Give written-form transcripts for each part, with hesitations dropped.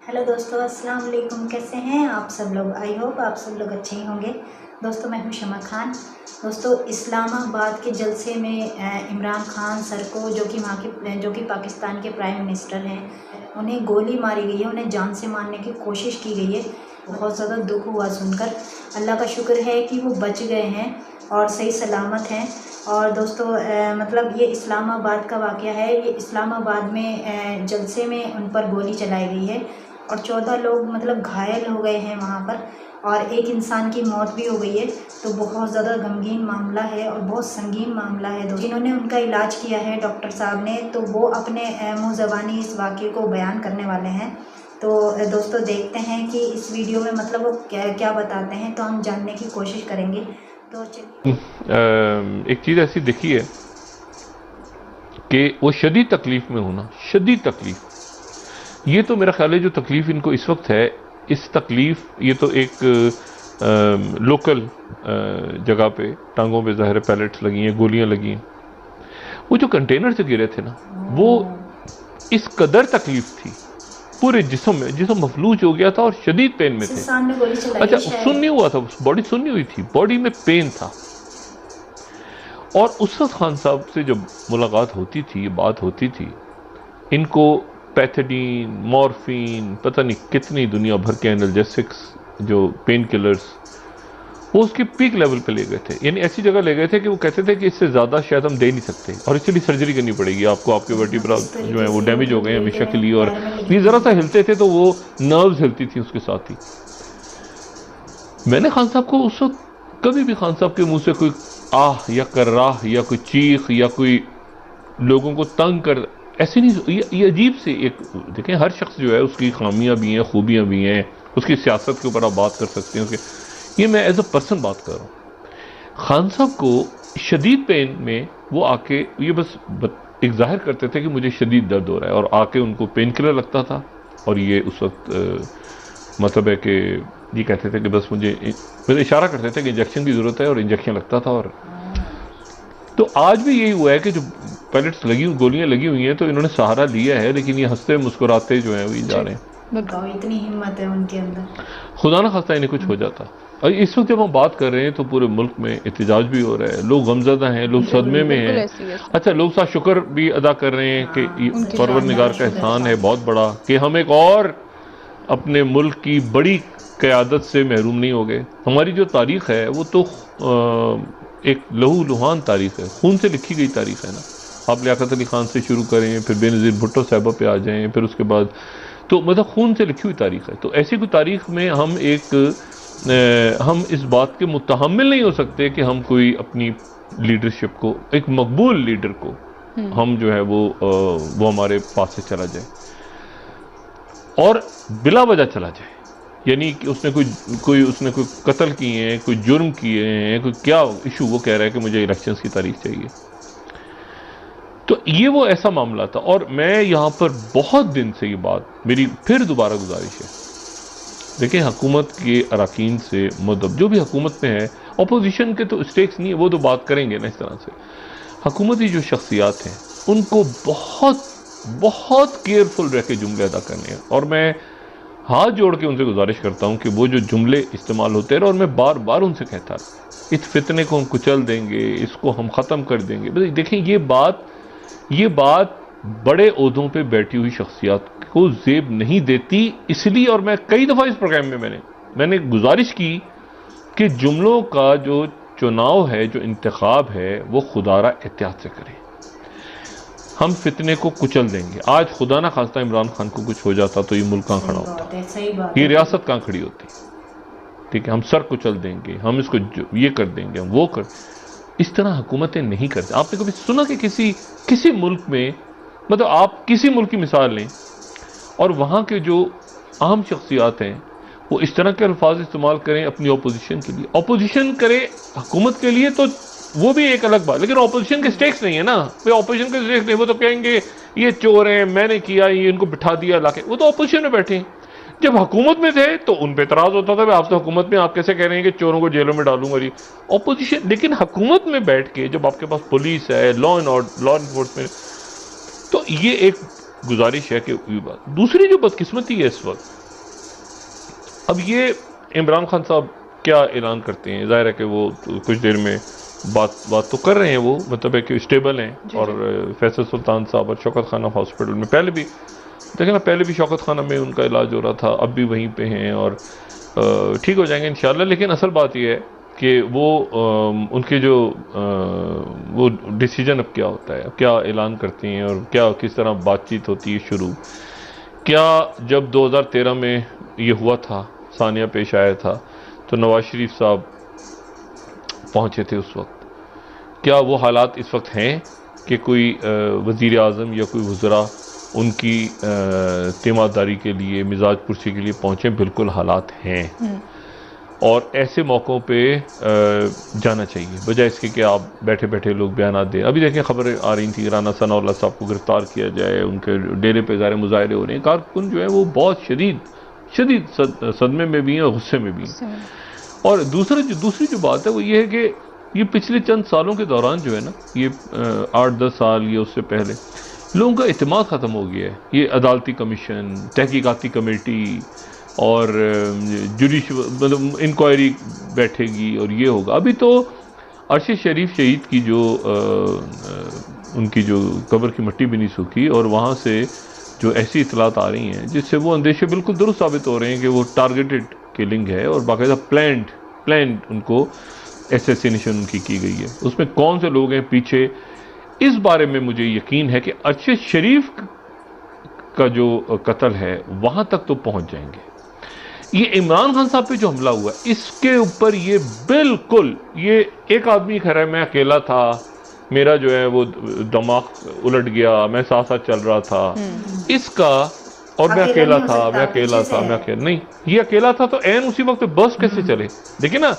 Hello दोस्तों, अस्सलाम वालेकुम। कैसे हैं आप सब लोग? आई होप आप सब लोग अच्छे ही होंगे। दोस्तों, मैं हूं शमा खान। दोस्तों, इस्लामाबाद के जलसे में इमरान खान सर को, जो कि पाकिस्तान के प्राइम मिनिस्टर हैं, उन्हें गोली मारी गई है। उन्हें जान से मारने की कोशिश की गई है। बहुत ज़्यादा दुख हुआ सुनकर। अल्लाह का शुक्र है कि वो बच गए हैं और सही सलामत हैं। और दोस्तों, मतलब ये इस्लामाबाद का वाक़या है। ये इस्लामाबाद में जलसे में उन पर गोली चलाई गई है और 14 लोग मतलब घायल हो गए हैं वहाँ पर, और एक इंसान की मौत भी हो गई है। तो बहुत ज़्यादा गमगीन मामला है और बहुत संगीन मामला है। जिन्होंने उनका इलाज किया है डॉक्टर साहब ने, तो वो अपने मुँह ज़बानी इस वाक़े को बयान करने वाले हैं। तो दोस्तों, देखते हैं कि इस वीडियो में मतलब वो क्या क्या बताते हैं, तो हम जानने की कोशिश करेंगे। तो चलिए, एक चीज़ ऐसी देखी है कि वो शदीद तकलीफ़ में होना, शदीद तकलीफ़, ये तो मेरा ख्याल है जो तकलीफ़ इनको इस वक्त है, इस तकलीफ़, ये तो एक लोकल जगह पे टांगों पे ज़ाहिर पैलेट्स लगी हैं, गोलियां लगी हैं। वो जो कंटेनर से गिरे थे ना, वो इस कदर तकलीफ़ थी, पूरे जिस्म में, जिस्म मफलूज हो गया था और शदीद पेन में थे। सामने गोली चलाई अच्छा, शायद। सुन नहीं हुआ था, बॉडी सुन नहीं हुई थी, बॉडी में पेन था। और उस वक्त खान साहब से जब मुलाकात होती थी, ये बात होती थी, इनको पैथेडीन, मॉर्फिन, पता नहीं कितनी दुनिया भर के एनाल्जेसिक्स, जो पेन किलर्स, वो उसके पीक लेवल पे ले गए थे। यानी ऐसी जगह ले गए थे कि वो कहते थे कि इससे ज़्यादा शायद हम दे नहीं सकते और इसलिए सर्जरी करनी पड़ेगी आपको, आपके वर्टिब्रा जो है वो डैमेज हो गए हैं हमेशा के लिए। और ये ज़रा सा हिलते थे तो वो नर्व्स हिलती थी उसके साथ ही। मैंने खान साहब को उस वक्त कभी भी खान साहब के मुंह से कोई आह या कर्राह या कोई चीख या कोई लोगों को तंग कर, ऐसे नहीं। ये अजीब से एक, देखें, हर शख्स जो है उसकी खामियां भी हैं, खूबियां भी हैं, उसकी सियासत के ऊपर आप बात कर सकते हैं उसके, ये मैं एज अ पर्सन बात कर रहा हूँ। खान साहब को शदीद पेन में वो आके ये बस एक जाहिर करते थे कि मुझे शदीद दर्द हो रहा है, और आके उनको पेन किलर लगता था। और ये उस वक्त मतलब है कि ये कहते थे कि बस मुझे इशारा करते थे कि इंजेक्शन की ज़रूरत है, और इंजेक्शन लगता था। और तो आज भी यही हुआ है कि जो पैलेट्स लगी, गोलियां लगी हुई हैं, तो इन्होंने सहारा लिया है, लेकिन ये हंसते मुस्कुराते जो हैं वही जा रहे हैं। इतनी हिम्मत है उनके अंदर, खुदा ना खास्ता इन्हें कुछ हो जाता। और इस वक्त जब हम बात कर रहे हैं तो पूरे मुल्क में एहतजाज भी हो रहा है, लोग गमज़दा हैं, लोग सदमे में हैं। अच्छा, लोग साथ शुक्र भी अदा कर रहे हैं कि परवरदिगार का एहसान है बहुत बड़ा कि हम एक और अपने मुल्क की बड़ी क़यादत से महरूम नहीं हो गए। हमारी जो तारीख़ है वो तो एक लहू लुहान तारीख़ है, खून से लिखी गई तारीख़ है ना। आप लियाकत अली ख़ान से शुरू करें, फिर बेनज़ीर भुट्टो साहबा पे आ जाएं, फिर उसके बाद तो मतलब खून से लिखी हुई तारीख़ है। तो ऐसी कोई तारीख़ में हम इस बात के मुतहम्मिल नहीं हो सकते कि हम कोई अपनी लीडरशिप को, एक मकबूल लीडर को हम जो है वो हमारे पास से चला जाए और बिला वजह चला जाए। यानी कि उसने कोई कत्ल किए हैं, कोई जुर्म किए हैं, कोई क्या इशू, वो कह रहा है कि मुझे इलेक्शंस की तारीख चाहिए। तो ये वो ऐसा मामला था। और मैं यहाँ पर बहुत दिन से ये बात, मेरी फिर दोबारा गुजारिश है, देखिए, हुकूमत के अरकान से मतलब जो भी हुकूमत में है, अपोजिशन के तो स्टेक्स नहीं है, वो तो बात करेंगे ना इस तरह से। हुकूमती जो शख्सियात हैं उनको बहुत बहुत केयरफुल रह के जुमले अदा करने हैं। और मैं हाथ जोड़ के उनसे गुजारिश करता हूं कि वो जो जुमले इस्तेमाल होते रहे, और मैं बार बार उनसे कहता रहा, इस फितने को हम कुचल देंगे, इसको हम ख़त्म कर देंगे। देखें, ये बात बड़े ओहदों पे बैठी हुई शख्सियात को जेब नहीं देती, इसलिए। और मैं कई दफ़ा इस प्रोग्राम में मैंने गुजारिश की कि जुमलों का जो चुनाव है, जो इंतखाब है, वो खुदारा एहतियात से करें। हम फितने को कुचल देंगे। आज खुदा ना खास्ता इमरान खान को कुछ हो जाता तो ये मुल्क कहाँ खड़ा होता, ये रियासत कहाँ खड़ी होती। ठीक है, हम सर कुचल देंगे, हम इसको ये कर देंगे, हम वो कर, इस तरह हुकूमतें नहीं करती। आपने कभी सुना कि किसी मुल्क में, मतलब आप किसी मुल्क की मिसाल लें और वहाँ के जो अहम शख्सियात हैं वो इस तरह के अल्फाज इस्तेमाल करें अपनी अपोजिशन के लिए, अपोजिशन करे हुकूमत के लिए, तो वो भी एक अलग बात। लेकिन अपोजिशन के स्टेक्स नहीं है ना, भाई अपोजिशन के स्टेक्स नहीं, वो तो कहेंगे ये चोर हैं, मैंने किया, ये इनको बिठा दिया लाके, वो तो अपोजिशन में बैठे हैं। जब हुकूमत में थे तो उन पर एतराज़ होता था, आप तो हुकूमत में, आप कैसे कह रहे हैं कि चोरों को जेलों में डालूंगा जी, अपोजिशन। लेकिन हुकूमत में बैठ के जब आपके पास पुलिस है, लॉ एंफोर्समेंट, तो ये एक गुजारिश है कि ये बात। दूसरी जो बदकिस्मती है इस वक्त, अब ये इमरान खान साहब क्या ऐलान करते हैं, जाहिर है कि वो कुछ देर में बात तो कर रहे हैं, वो मतलब है कि स्टेबल हैं। और फैसल सुल्तान साहब और शौकत खाना हॉस्पिटल में पहले भी देखें ना, पहले भी शौकत खाना में उनका इलाज हो रहा था, अब भी वहीं पे हैं और ठीक हो जाएंगे इंशाल्लाह। लेकिन असल बात यह है कि वो उनके जो वो डिसीजन अब क्या होता है, अब क्या ऐलान करती हैं और क्या किस तरह बातचीत होती है शुरू। क्या जब 2013 में ये हुआ था, सानिया पेश आया था, तो नवाज शरीफ साहब पहुँचे थे उस वक्त, क्या वो हालात इस वक्त हैं कि कोई वज़ीर आज़म या कोई वज़रा उनकी तीमारदारी के लिए, मिजाज पुरसी के लिए पहुँचे? बिल्कुल हालात हैं। और ऐसे मौक़ों पे जाना चाहिए, बजाय इसके कि आप बैठे बैठे लोग बयान दें। अभी देखें खबरें आ रही थी, राना सनाउल्लाह साहब को गिरफ़्तार किया जाए, उनके डेरे पे ज़ाहिर मुजाहरे हो रहे हैं। कारकुन जो है वो बहुत शदीद सदमे में भी हैं और गुस्से में भी हैं। और दूसरी जो बात है वो ये है कि ये पिछले चंद सालों के दौरान जो है ना, ये 8-10 साल या उससे पहले लोगों का इत्मीनान ख़त्म हो गया है। ये अदालती कमीशन, तहकीकाती कमेटी और मतलब इंक्वायरी बैठेगी और ये होगा। अभी तो अरशद शरीफ शहीद की जो उनकी जो कब्र की मिट्टी भी नहीं सूखी, और वहाँ से जो ऐसी इतलात आ रही हैं जिससे वो अंदेशे बिल्कुल दुरुस्त साबित हो रहे हैं कि वो टारगेटेड किलिंग है और बाकायदा प्लान्ड उनको असैसिनेशन उनकी की गई है। उसमें कौन से लोग हैं पीछे, इस बारे में मुझे यकीन है कि अरशद शरीफ का जो कत्ल है वहां तक तो पहुंच जाएंगे। ये इमरान खान साहब पे जो हमला हुआ है, इसके ऊपर ये बिल्कुल, ये एक आदमी कह रहा है मैं अकेला था, मेरा जो है वो दिमाग उलट गया, मैं साथ साथ चल रहा था, इसका, और मैं अकेला था, नहीं, ये अकेला था तो एन उसी वक्त बस कैसे चले? देखिए ना,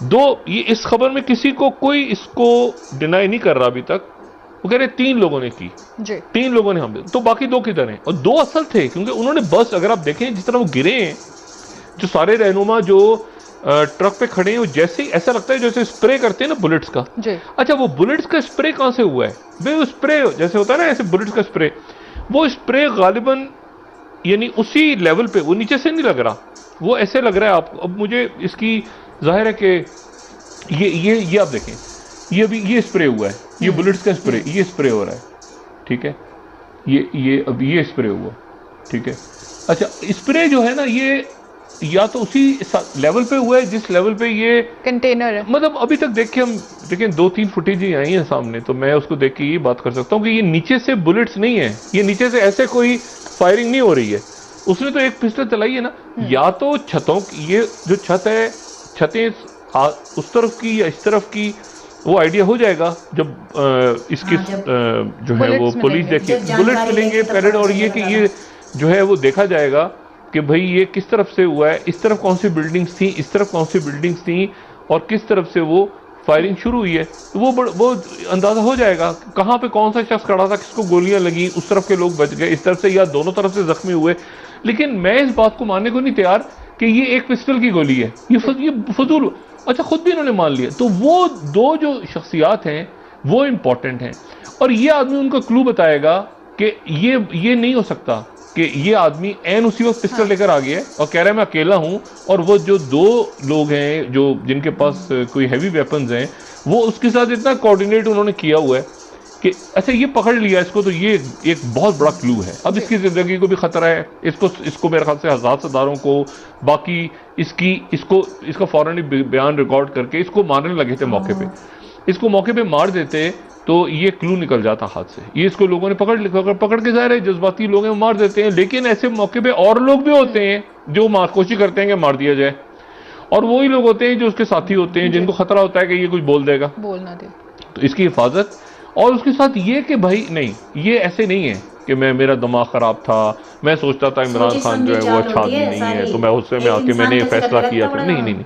ये इस खबर में किसी को कोई इसको डिनाई नहीं कर रहा अभी तक। वो कह रहे 3 लोगों ने की, 3 लोगों ने हमले, तो बाकी 2 किधर हैं? और 2 असल थे, क्योंकि उन्होंने बस, अगर आप देखें जिस तरह वो गिरे हैं, जो सारे रहनुमा जो ट्रक पे खड़े हैं, वो जैसे ऐसा लगता है जैसे स्प्रे करते हैं ना बुलेट्स का। अच्छा, वो बुलेट्स का स्प्रे कहां से हुआ है भाई? वो स्प्रे जैसे होता है ना, ऐसे बुलेट्स का स्प्रे, वो स्प्रे गालिबन यानी उसी लेवल पे, वो नीचे से नहीं लग रहा, वो ऐसे लग रहा है आपको। अब मुझे इसकी जाहिर है कि ये आप देखें, ये अभी ये स्प्रे हुआ है, ये बुलेट्स का स्प्रे, ये स्प्रे हो रहा है, ठीक है, ये अब ये स्प्रे हुआ, ठीक है। अच्छा, स्प्रे जो है ना, ये या तो उसी लेवल पे हुआ है जिस लेवल पे ये कंटेनर है। मतलब अभी तक देखें 2-3 फुटेज ही आई है सामने, तो मैं उसको देख के ये बात कर सकता हूँ कि ये नीचे से बुलेट्स नहीं है, ये नीचे से ऐसे कोई फायरिंग नहीं हो रही है। उसने तो एक पिस्टल चलाई है ना, या तो छतों, ये जो छत है, छतें उस तरफ की या इस तरफ की, वो आइडिया हो जाएगा जब इसकी जो है वो पुलिस देखिए, बुलेट्स मिलेंगे पैरेड, और ये कि ये जो है वो देखा जाएगा कि भाई ये किस तरफ से हुआ है, इस तरफ कौन सी बिल्डिंग्स थी, इस तरफ कौन सी बिल्डिंग्स थी, और किस तरफ से वो फायरिंग शुरू हुई है। तो वो अंदाजा हो जाएगा कहाँ पे कौन सा शख्स खड़ा था, किसको गोलियां लगी, उस तरफ के लोग बच गए, इस तरफ से या दोनों तरफ से जख्मी हुए। लेकिन मैं इस बात को मानने को नहीं तैयार कि ये एक पिस्टल की गोली है, ये फजूल। अच्छा, खुद भी इन्होंने मान लिया। तो वो 2 जो शख्सियात हैं वो इंपॉर्टेंट हैं, और ये आदमी उनका क्लू बताएगा कि ये नहीं हो सकता कि ये आदमी एन उसी वक्त पिस्टल लेकर आ गया है और कह रहा है मैं अकेला हूं, और वो जो 2 लोग हैं जो जिनके पास कोई हैवी वेपन्स हैं, वो उसके साथ इतना कोऑर्डिनेट उन्होंने किया हुआ है कि अच्छा ये पकड़ लिया इसको, तो ये एक बहुत बड़ा क्लू है। अब इसकी जिंदगी को भी खतरा है, इसको मेरे ख्याल से हज़ार को, बाकी इसका फौरन ही बयान रिकॉर्ड करके इसको मारने लगे थे मौके पे। इसको मौके पे मार देते तो ये क्लू निकल जाता हाथ से। ये इसको लोगों ने पकड़ के, जाहिर है जज्बाती लोग हैं, मार देते हैं। लेकिन ऐसे मौके पे और लोग भी होते हैं जो कोशिश करते हैं कि मार दिया जाए, और वही लोग होते हैं जो उसके साथी होते हैं जिनको खतरा होता है कि ये कुछ बोल देगा, बोल ना दे। तो इसकी हिफाजत, और उसके साथ ये कि भाई नहीं, ये ऐसे नहीं है कि मेरा दिमाग खराब था, मैं सोचता था इमरान खान जो है वो अच्छा आदमी नहीं है, तो मैं गुस्से में आके मैंने ये फैसला किया। फिर नहीं,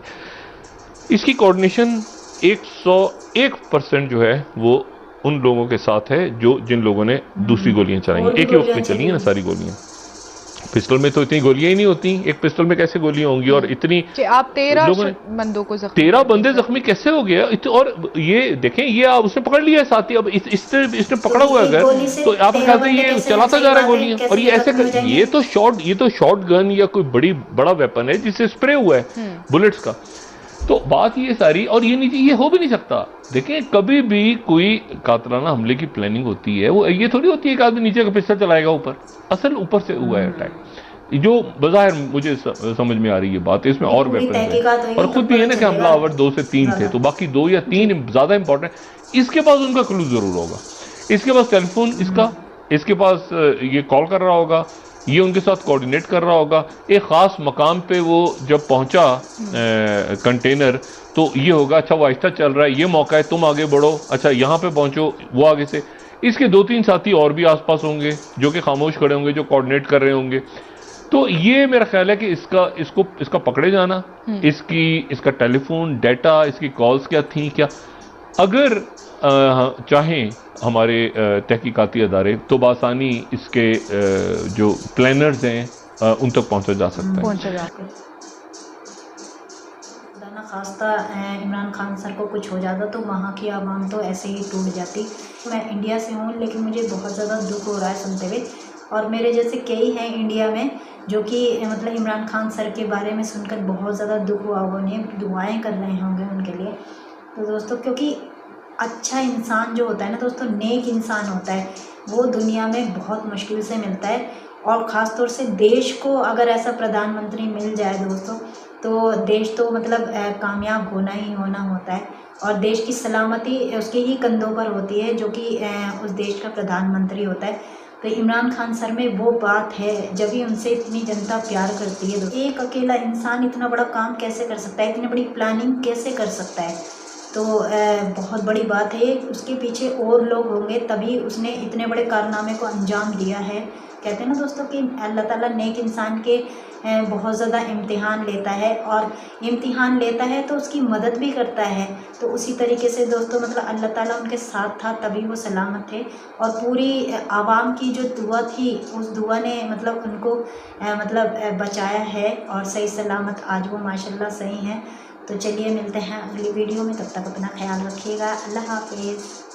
इसकी कोऑर्डिनेशन 101% जो है वो उन लोगों के साथ है जिन लोगों ने दूसरी गोलियां चलाई, एक ही वक्त में चली हैं ना सारी गोलियां। पिस्टल में तो इतनी गोलियां ही नहीं होती, एक पिस्टल में कैसे गोलियां होंगी, और इतनी कि आप 13 लोगों ने बंदों को जख्मी 13 बंदे जख्मी कैसे हो गए। और ये देखें, ये आप उसने पकड़ लिया साथी, अब इसने पकड़ा हुआ है एक अगर, गोली से तो आप 13 कहते हैं बंदे ये कैसे, चलाता सही जा रहा है बात है, गोलियां, कैसे और ये ऐसे जख्मी हो जाएंगे? ये तो शॉर्ट गन या कोई बड़ा वेपन है जिससे स्प्रे हुआ है बुलेट्स का। तो बात ये सारी, और ये हो भी नहीं सकता। देखिए, कभी भी कोई कातलाना हमले की प्लानिंग होती है, वो ये थोड़ी होती है कि आदमी नीचे का पिस्टल चलाएगा ऊपर, असल ऊपर से हुआ है अटैक। जो बज़ाहिर मुझे समझ में आ रही है बात, इसमें और वेपन है, और खुद भी है ना कि हमलावर 2 से 3 थे, तो बाकी 2 या 3 ज्यादा इंपॉर्टेंट। इसके पास उनका क्लू जरूर होगा, इसके पास टेलीफोन इसके पास ये कॉल कर रहा होगा, ये उनके साथ कोऑर्डिनेट कर रहा होगा। एक ख़ास मकाम पे वो जब पहुंचा कंटेनर, तो ये होगा अच्छा वो आहिस्ता चल रहा है, ये मौका है, तुम आगे बढ़ो, अच्छा यहाँ पे पहुंचो, वो आगे से। इसके 2-3 साथी और भी आसपास होंगे जो कि खामोश खड़े होंगे, जो कोऑर्डिनेट कर रहे होंगे। तो ये मेरा ख्याल है कि इसका पकड़े जाना, इसका टेलीफोन डाटा, इसकी कॉल्स क्या थी, क्या अगर चाहें हमारे तहकीकाती अदारे, तो बासानी इसके जो प्लानर्स हैं उन तक पहुंचा जा सकता है। ना खास्ता इमरान खान सर को कुछ हो जाता तो वहाँ की आवाम तो ऐसे ही टूट जाती। मैं इंडिया से हूँ, लेकिन मुझे बहुत ज़्यादा दुख हो रहा है सुनते हुए, और मेरे जैसे कई हैं इंडिया में जो कि मतलब इमरान खान सर के बारे में सुनकर बहुत ज़्यादा दुख हुआ, उन्हें दुआएं कर रहे होंगे उनके लिए। तो दोस्तों, क्योंकि अच्छा इंसान जो होता है ना दोस्तों, नेक इंसान होता है, वो दुनिया में बहुत मुश्किल से मिलता है, और ख़ास तौर से देश को अगर ऐसा प्रधानमंत्री मिल जाए दोस्तों, तो देश तो मतलब कामयाब होना ही होना होता है, और देश की सलामती उसके ही कंधों पर होती है जो कि उस देश का प्रधानमंत्री होता है। तो इमरान खान सर में वो बात है, जब भी उनसे इतनी जनता प्यार करती है। एक अकेला इंसान इतना बड़ा काम कैसे कर सकता है, इतनी बड़ी प्लानिंग कैसे कर सकता है, तो बहुत बड़ी बात है। उसके पीछे और लोग होंगे तभी उसने इतने बड़े कारनामे को अंजाम दिया है। कहते हैं ना दोस्तों कि अल्लाह ताला नेक इंसान के बहुत ज़्यादा इम्तिहान लेता है, और इम्तिहान लेता है तो उसकी मदद भी करता है। तो उसी तरीके से दोस्तों मतलब अल्लाह ताला उनके साथ था तभी वो सलामत थे, और पूरी आवाम की जो दुआ थी उस दुआ ने मतलब उनको बचाया है, और सही सलामत आज वो माशाल्लाह सही हैं। तो चलिए मिलते हैं अगली वीडियो में, तब तक अपना ख्याल रखिएगा। अल्लाह हाफिज़।